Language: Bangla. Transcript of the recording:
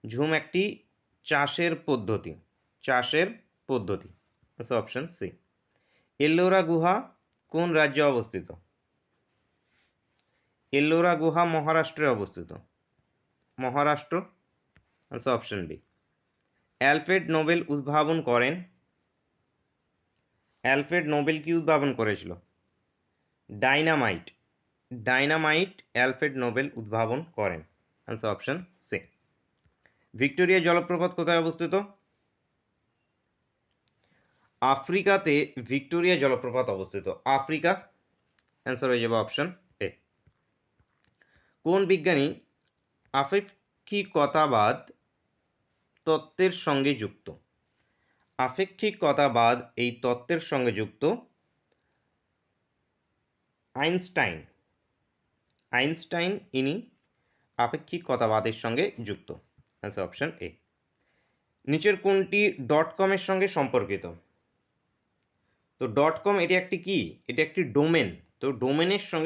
ঝুম একটি চাষের পদ্ধতি। চাষের পদ্ধতি। Option C. এল্লোরা গুহা কোন রাজ্যে অবস্থিত? এল্লোরা গুহা মহারাষ্ট্রে অবস্থিত। Maharashtra. Option B. Alfred Nobel উদ্ভাবন করেন? অ্যালফ্রেড নোবেল কি উদ্ভাবন করেছিল? ডাইনামাইট। ডাইনামাইট অ্যালফ্রেড নোবেল উদ্ভাবন করেন। Option C. ভিক্টোরিয়া জলপ্রপাত কোথায় অবস্থিত? আফ্রিকাতে ভিক্টোরিয়া জলপ্রপাত অবস্থিত। আফ্রিকা। অ্যান্সার হয়ে যাবে অপশন এ। কোন বিজ্ঞানী আপেক্ষিকতাবাদ তত্ত্বের সঙ্গে যুক্ত? আপেক্ষিকতাবাদ এই তত্ত্বের সঙ্গে যুক্ত আইনস্টাইন। আইনস্টাইন ইনি আপেক্ষিকতাবাদের সঙ্গে যুক্ত। Answer option A. নিচের কোনটি ডট কমের সঙ্গে সম্পর্কিত? তো ডট কম এটি একটি কি? এটি একটি ডোমেন। তো ডোমেনের সঙ্গে